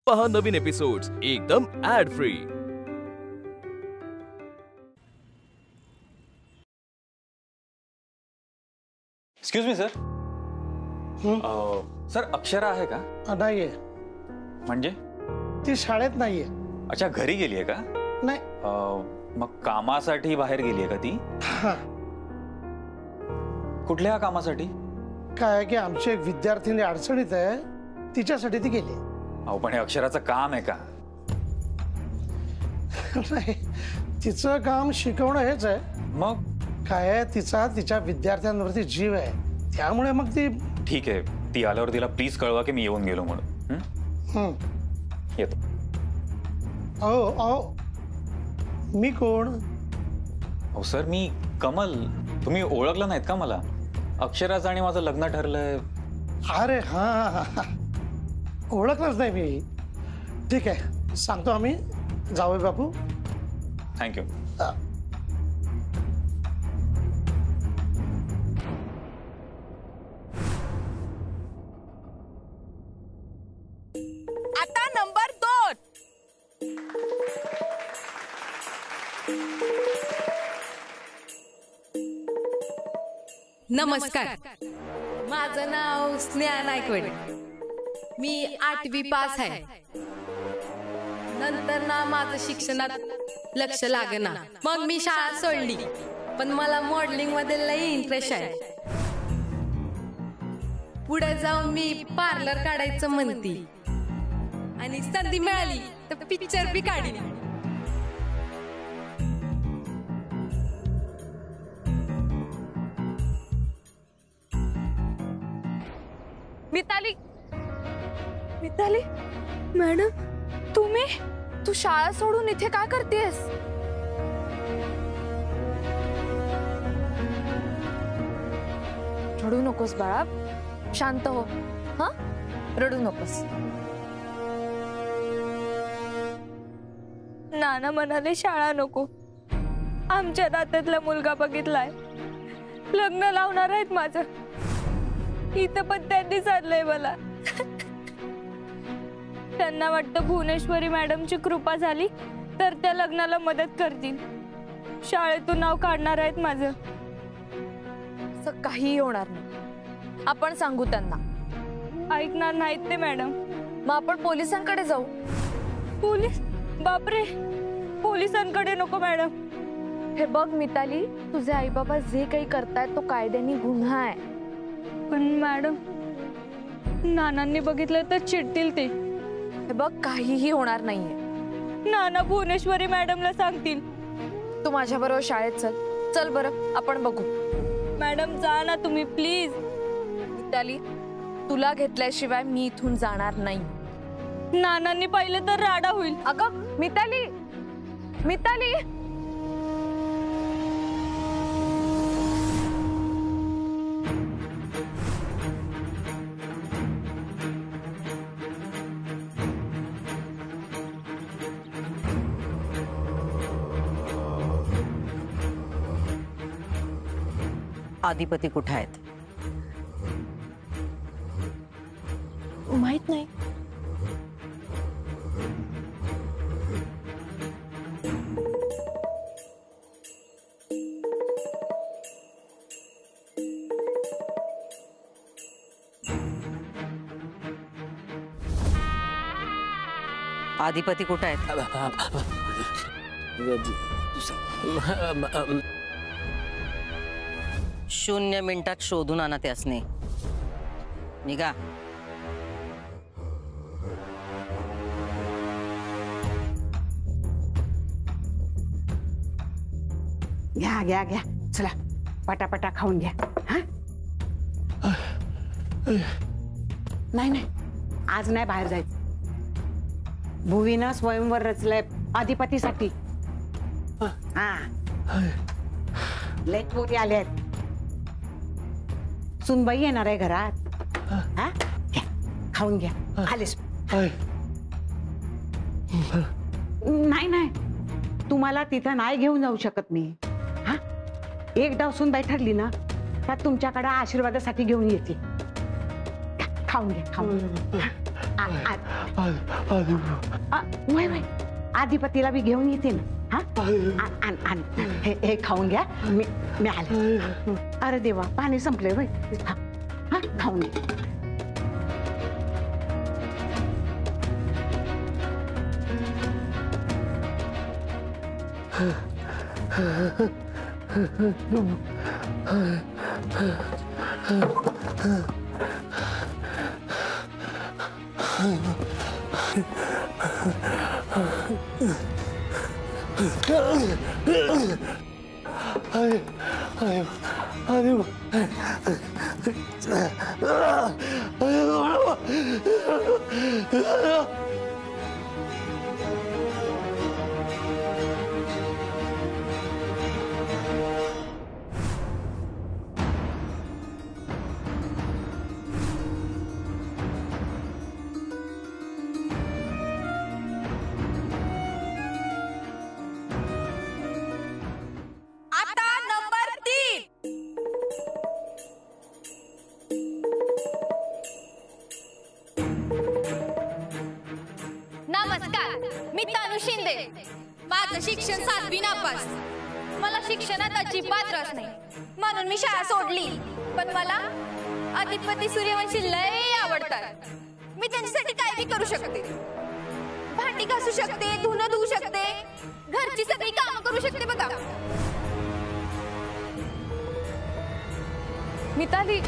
पहा नवीन एपिसोड्स एकदम ad free. Excuse me sir. Sir Akshara आहे का? नाहीये। म्हणजे ती शाळेत नाहीये। अच्छा, घरी गेलीये का? नाही। मग कामासाठी बाहेर गेलीये का ती? हा। कुठल्या कामासाठी? काय की आमची एक विद्यार्थिनी अडचणीत आहे, तिच्यासाठी ती गेली। अहो पण हे अक्षराचं काम आहे का? नाही, तिचं काम शिकवणं हेच आहे। मग काय आहे, तिच्या विद्यार्थ्यांवरती जीव आहे, त्यामुळे मग ती। ठीक आहे, ती आल्यावर तिला प्लीज कळवा की मी येऊन गेलो म्हणून। येतो। अहो मी कोण? हो सर, मी कमल। तुम्ही ओळखलं नाहीत का मला? अक्षराचं आणि माझं लग्न ठरलंय। अरे हा, ओळखलंच नाही मी। ठीक आहे, सांगतो आम्ही। जावई बापू। थँक्यू। आता नंबर 2। नमस्कार, माझं नाव स्नेहा नायकवडे। मी 8वी पास आहे। नंतर ना माझं शिक्षणात लक्ष लागेना, मग मी शाळा सोडली। पण मला मॉडेलिंग मध्ये लई इंटरेस्ट आहे। पुढे जाऊन मी पार्लर काढायचं म्हणते, आणि संधी मिळाली तर पिक्चर बी काढीन। मिताली, मिताली मॅडम, तू शाळा सोडून इथे काय करतेस? रडू नकोस बाळा, शांत हो। हा, रडू नकोस। नाना म्हणाले शाळा नको, आमच्या दात्यातला मुलगा बघितलाय, लग्न लावणार आहेत माझं। इथं पण त्यांनी साधलंय मला। त्यांना वाटतं भुवनेश्वरी मॅडमची कृपा झाली तर त्या लग्नाला मदत करतील, शाळेतून नाव काढणार आहेत माझं। असं काही होणार नाही, आपण सांगू त्यांना। ऐकणार नाहीत ते मॅडम। मग आपण पोलिसांकडे जाऊ। पोलीस? बापरे, पोलिसांकडे नको मॅडम। हे बघ मिताली, तुझे आई बाबा जे काही करतायत तो कायद्याने गुन्हा आहे। पण मॅडम, नानांनी बघितलं तर चिडतील ते। हे बघ, काहीही होणार नाहीये। नाना भुवनेश्वरी मॅडमला सांगतील। तू माझ्या बरोबर शाळेत चल। चल बरं, आपण बघू। मॅडम जा ना तुम्ही प्लीज। मिताली, तुला घेतल्याशिवाय मी इथून जाणार नाही। नानांनी पाहिलं तर राडा होईल। अगं मिताली, मिताली। आदिपती कुठे आहेत? माहित नाही। आदिपती कुठे आहेत? शून्य मिनिटात शोधून आणा त्यासने। निघा। घ्या घ्या घ्या, चला पटापटा खाऊन घ्या। हा, नाही नाही, आज नाही बाहेर जायचं। भुवीनं स्वयंवर रचलंय आदिपतीसाठी। हा, लय पोरी आले आहेत। सुनबाई येणार आहे घरात। हा, घ्या खाऊन घ्या। आलेस? नाही नाही, तुम्हाला तिथं नाही घेऊन जाऊ शकत मी। हा, एकदा सुनबाई ठरली ना तर तुमच्याकडे आशीर्वादासाठी घेऊन येते। खाऊन घ्या, खाऊन घ्या। वय वय आधिपतीला बी घेऊन येते ना. हा हे खाऊन घ्या. मी आले. अरे देवा पाणी संपले वय. हा खाऊन घ्या. नमस्कार, मी तनु शिंदे. माझं शिक्षण 7वी नापास. मला शिक्षणात अजिबात रस नाही म्हणून मी शाळा सोडली. पण मला अधिपती सूर्यवंशी लय आवडतात. मी त्यांच्यासाठी काय बी करू शकते. भांडी घासू शकते, धुणं धुवू शकते, घरची सगळी कामं करू शकते. बघा मिताली,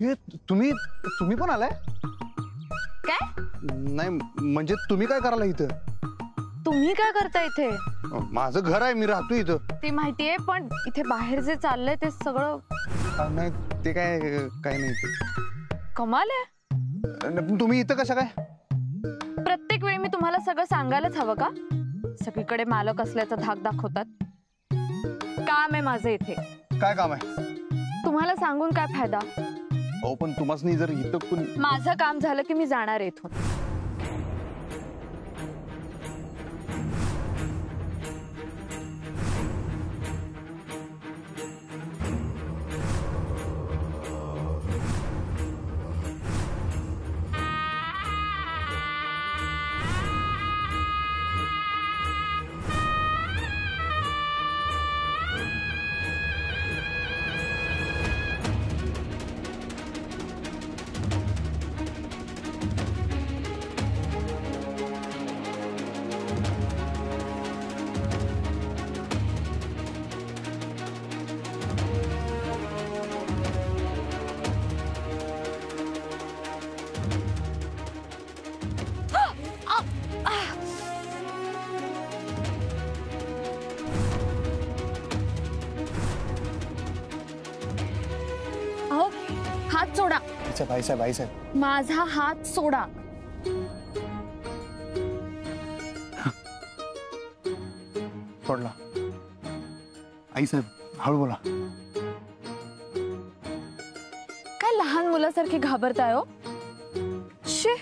हे तुम्ही पण आलाय? काय? नाही म्हणजे तुम्ही काय करायला इथं? तुम्ही काय करता इथे? माझं घर आहे, मी राहतो इथं. ते माहितीये, पण इथे बाहेर जे चाललंय ते सगळं नाही ते काय नाही ते. कमाल आहे. तुम्ही इथं कशा काय? प्रत्येक वेळी मी तुम्हाला सगळं सांगायलाच हवं का? सगळीकडे मालक असल्याचा धाक दाखवतात. काम आहे माझं इथे. काय काम आहे? तुम्हाला सांगून काय फायदा? हो पण तुम्हाला जर इथं कोणी माझं काम झालं की मी जाणार आहे इथून. अहो, हात सोडा. भाईसाहेब माझा हात सोडा. सोडला. आई साहेब हळू बोला. काय लहान मुलासारखी घाबरताय हो? शी.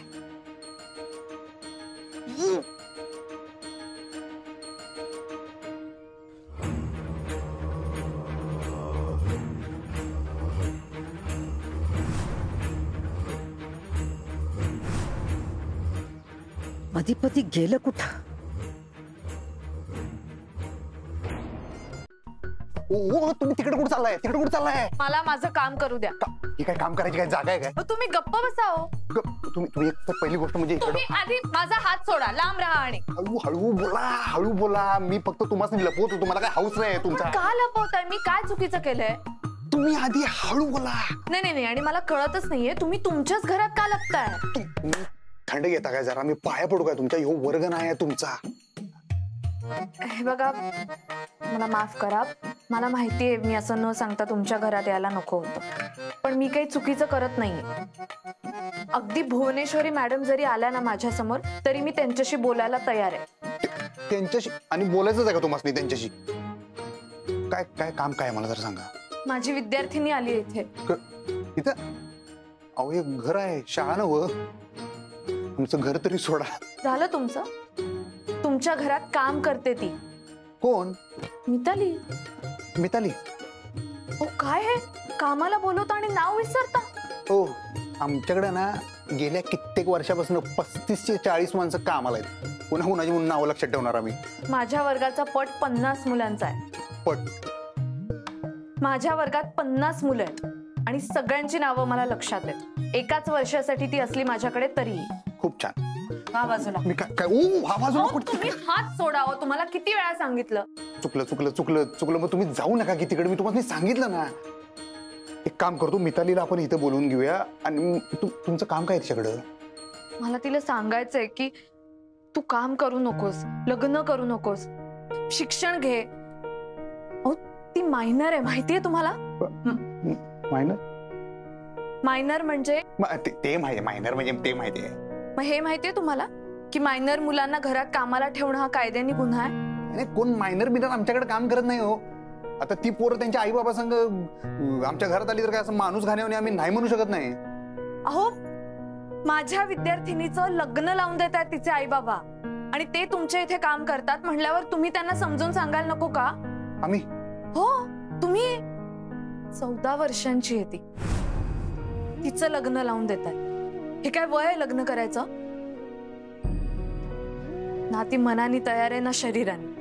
अधिपती गेलं कुठं? ओ तुम्ही तिकडे कुठे चाललाय? तिकडे कुठे चाललाय? मला माझं काम करू द्या. ही काय काम करायची काय जागा आहे काय? तुम्ही गप्प बसाओ. तुम्ही एक तर पहिली गोष्ट म्हणजे इकडे तुम्ही आधी माझा हात सोडा. लांब राहा. आणि हळू बोला. मी फक्त तुम्हाला लपवतो. तुम्हाला काय हाऊस नाही तुमचा? का लपवताय? मी काय चुकीचं केलंय? तुम्ही आधी हळू बोला. नाही. आणि मला कळतच नाहीये तुम्ही तुमच्याच घरात का लपताय? तुम्ही थंड घेता काय? जरा मी पाया पडू काय तुमच्या? ह्यो वर्ग नाही आहे तुमचा. हे बघा, मला माफ करा. मला माहितीये मी असं न सांगता तुमच्या घरात यायला नको होतं, पण मी काही चुकीचं करत नाहीये. अगदी भुवनेश्वरी मॅडम जरी आल्या ना माझ्या समोर, तरी मी त्यांच्याशी बोलायला तयार आहे. त्यांच्याशी आणि बोलायचंच आहे का तुम्हाला त्यांच्याशी? काय काय काम काय मला जर सांगा. माझी विद्यार्थिनी आली इथे. इथं अहो हे घर आहे, शाळा नव. तुमचं घर तरी सोडा. झालं तुमचं? तुमच्या घरात काम करते ती. कोण? मिताली. मिताली? ओ काय हे, कामाला बोलवता आणि नाव विसरता? हो, आमच्याकडे ना गेल्या कित्येक वर्षापासून 35 ते 40 माणसं कामाला आहेत. पुन्हा कुणाची म्हणून नाव लक्षात ठेवणार आम्ही? माझ्या वर्गाचा पट 50 मुलांचा आहे. पट? माझ्या वर्गात 50 मुलं आहेत आणि सगळ्यांची नावं मला लक्षात आहेत. एकाच वर्षासाठी ती असली माझ्याकडे तरी. खूप छान. हा बाजूला. मी काय ओ हा बाजूला कुठे? तुम्ही हात सोडावं. तुम्हाला किती वेळा सांगितलं? चुकलं मग तुम्ही जाऊ नका की तिकडे. मी तुम्हाला सांगितलं ना. एक काम करतो, मितालीला आपण इथं बोलवून घेऊया. आणि तुमचं काम काय तिच्याकडं? मला तिला सांगायचंय की तू काम करू नकोस, लग्न करू नकोस, शिक्षण घे. ती मायनर आहे, माहितीये तुम्हाला? मायनर म्हणजे ते माहिती. मायनर म्हणजे ते माहिती आहे. मग हे माहितीये तुम्हाला की मायनर मुलांना घरात कामाला ठेवणं हा कायद्याने गुन्हा आहे? नाही, कोण मायनर बिनर आमच्याकडे काम करत नाही हो. आता ती पोरं त्यांच्या आई बाबा संग आमच्या घरात आली तर काय असं माणूस घाण्याने आम्ही नाही म्हणू शकत नाही. अहो, माझ्या विद्यार्थिनीचं लग्न लावून देत आहेत तिचे आई बाबा, आणि ते तुमच्या इथे काम करतात म्हणल्यावर तुम्ही त्यांना समजून सांगायला नको का? आम्ही? हो, तुम्ही. 14 वर्षांची आहे ती. तिचं लग्न लावून देत आहे. हे काय वय आहे लग्न करायचं? ना ती मनाने तयार आहे ना शरीराने.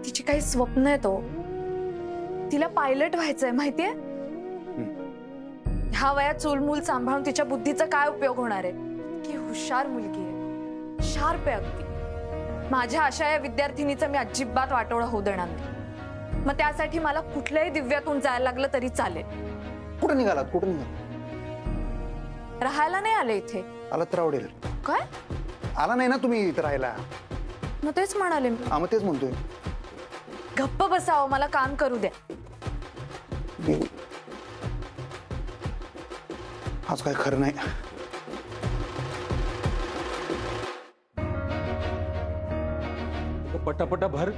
तिची काही स्वप्न आहेत हो. तिला पायलट व्हायचंय, माहितीये? ह्या वयात चूलमूल सांभाळून तिच्या बुद्धीचा काय उपयोग होणार आहे? की हुशार मुलगी आहे, शार्प आहे अगदी. माझ्या अशा या विद्यार्थिनीचं मी अजिबात वाटोळं होऊ देणार नाही. मग त्यासाठी मला कुठल्याही दिव्यातून जायला लागलं तरी चालेल. कुठं निघालात? कुठं निघाला? राहायला नाही आले इथे. आला तर आवडेल. काय? आला नाही ना तुम्ही इथं राहायला? मग तेच म्हणाले मी. मग तेच म्हणतोय. गप्प बसावं, मला काम करू द्या. आज काय खरं नाही. पटापटा भर.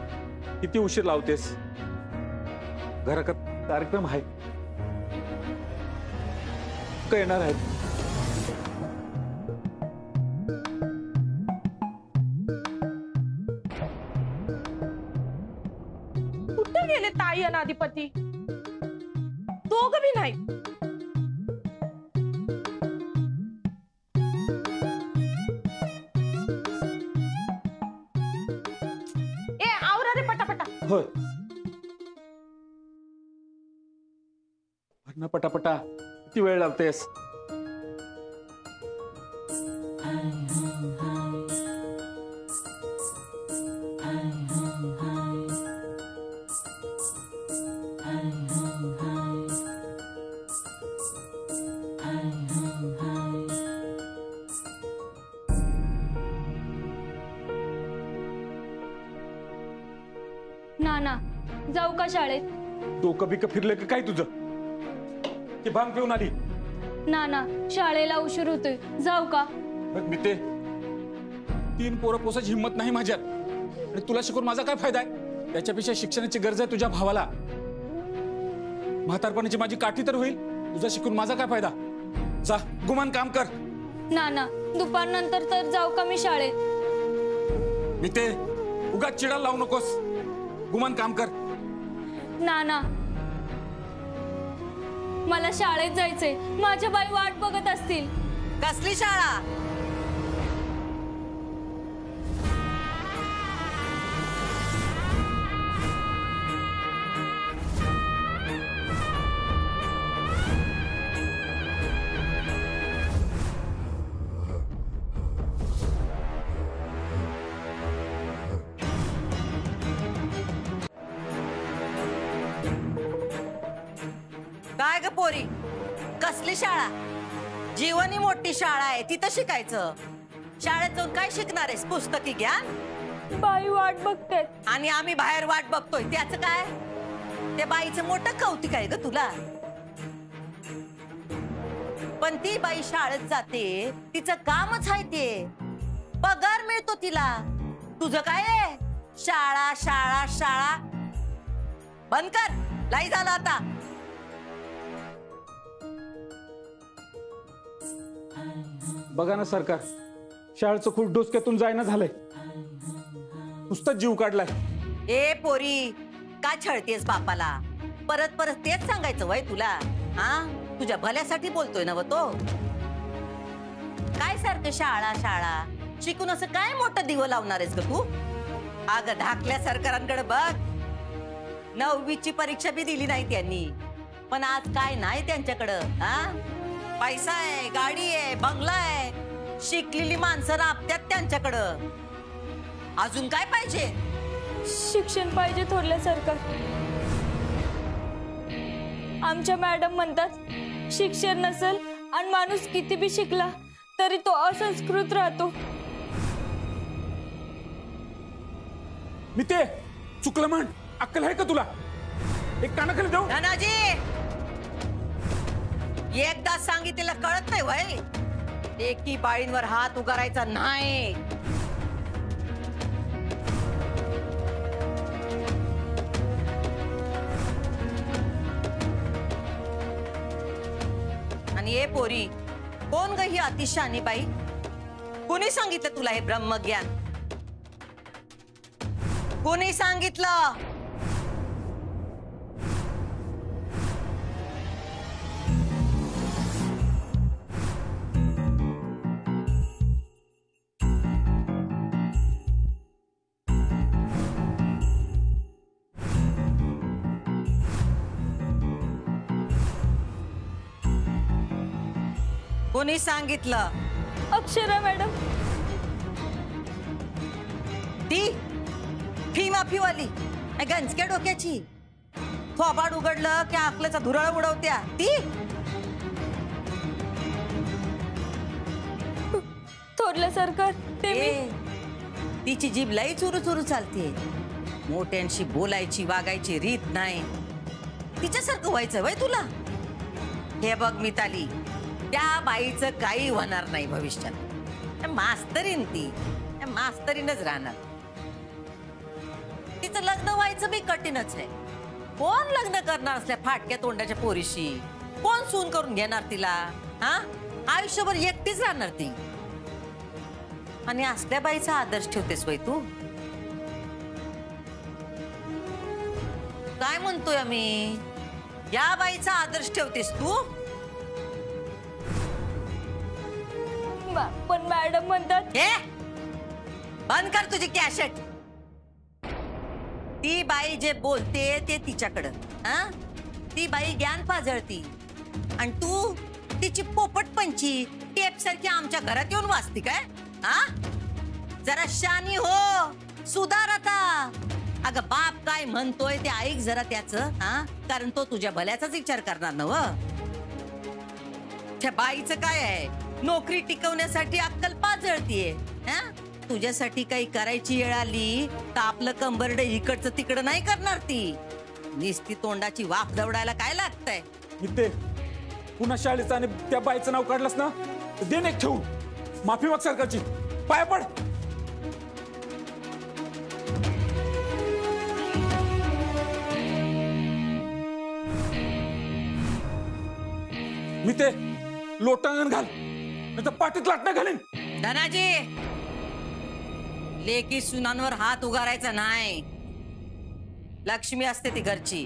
किती उशीर लावतेस? घरात कार्यक्रम आहे. का येणार आहेत? कुठे गेले ताई आणि अधिपती? दोघं बी नाही. ए आवरा रे पटापटा. होय. भरणं पटापटा. किती वेळ लावतेस? नाना जाऊ का शाळेत? डोकं बिकं फिरलं की काय तुझं? की भांग पिऊन आली? नाना शाळेला उशीर होतोय, जाऊ का? बघ मी ते 3 पोरं पोसायची हिंमत नाही माझ्यात. आणि तुला शिकून माझा काय फायदा आहे? त्याच्यापेक्षा शिक्षणाची गरज आहे तुझ्या भावाला. म्हातारपणाची माझी काठी तर होईल. तुझा शिकून माझा काय फायदा? जा गुमान काम कर. नाना दुपारनंतर तर जाऊ का मी शाळेत? मी ते उगाच चिडायला लावू नकोस. गुमान काम कर. नाना मला शाळेत जायचंय. माझ्या बाई वाट बघत असतील. कसली शाळा? काय ग पोरी, कसली शाळा? जीवनी मोठी शाळा आहे, तिथं शिकायचं. शाळेत जाऊन काय शिकणार आहेस? पुस्तकी ज्ञान? बाई वाट बघते आणि आम्ही बाहेर वाट बघतोय, त्याच काय? त्या बाईचं मोठं कौतुक आहे ग तुला. पण ती बाई शाळेत जाते, तिचं कामच आहे ते. पगार मिळतो तिला. तुझं काय आहे? शाळा शाळा शाळा. बंद कर, लाई झालं आता. बघा ना सरकार, शाळेचं खूप डोसक्यातून जायना झालंय. नुसतं जीव काढलाय. ए पोरी, का छळतेस बापाला? परत परत तेच सांगायचं वय तुला? हा, तुझ्या भल्यासाठी बोलतोय ना व तो. काय सारखं शाळा शाळा शिकून असं काय मोठं दिवं लावणार आहेस ग तू? अगं धाकल्या सरकारांकडे बघ. 9वीची परीक्षा बी दिली नाही त्यांनी, पण आज काय नाही त्यांच्याकडं. हा, पैसा आहे, गाडी आहे, बंगला आहे, शिकलेली माणसं राबत्यात त्यांच्याकडं. अजून काय पाहिजे? शिक्षण पाहिजे थोरल्या सरकार. आमच्या मॅडम म्हणतात शिक्षण नसेल आणि माणूस किती बी शिकला तरी तो असंस्कृत राहतो. मी ते चुकलं म्हण. अक्कल आहे का तुला? एक कानाखाली देऊ? धनाजी, एकदा सांगितलेलं कळत नाही वय? लेकी बाळींवर हात उगारायचा नाही. आणि ए पोरी, कोण ग ही अतिशहाणी बाई? कोणी सांगितलं तुला हे ब्रह्मज्ञान? कोणी सांगितलं? कोणी सांगितलं? अक्षरा मॅडम. ती फी माफीवाली गंजक्या डोक्याची, थोबाड उघडलं की अकलेचा धुराळ उडवत्या ती. थोरल्या सरकार ते तिची जीभ लई चुरू चुरू चालते. मोठ्यांशी बोलायची वागायची रीत नाही. तिच्यासारखं व्हायचं वय तुला? हे बघ मिताली, त्या बाईचं काही होणार नाही भविष्यात. मास्तरीन ती मास्तरीनच राहणार. तिचं लग्न व्हायचं बी कठीणच आहे. कोण लग्न करणार असल्या फाटक्या तोंडाच्या पोरीशी? कोण सून करून घेणार तिला? हा, आयुष्यभर एकटीच राहणार ती. आणि असल्या बाईचा आदर्श ठेवतेस वय तू? काय म्हणतोय आम्ही? या बाईचा आदर्श ठेवतेस तू? पण मॅडम म्हणतात हे बंद कर तुझी कॅसेट. ती बाई जे बोलते ते तिच्याकडं. हा, ती बाई ज्ञान पाजळती आणि तू तिची पोपटपंची टेप सारखी आमच्या घरात येऊन वाचती काय? हा, जरा शानी हो, सुधार आता. अगं बाप काय म्हणतोय ते ऐक जरा त्याचं. हा, कारण तो तुझ्या भल्याचाच विचार करणार ना. व त्या बाईचं काय आहे? नोकरी टिकवण्यासाठी अक्कल पाजळतीये. तुझ्यासाठी काही करायची वेळ आली तर आपलं कंबरड इकडचं तिकडं नाही करणार ती. निस्ती तोंडाची वाफ दवडायला काय लागतंय? ते पुन्हा शाळेचं आणि त्या बाईचं नाव काढलंस ना, दे एक ठेवून. माफी माग सरकारची, पाया पड. मी ते लोटांगण घाल, नाही तर पाठीत लाटणं घालीन. धनाजी, लेकी सुनांवर हात उगारायचा नाही. लक्ष्मी असते ती घरची.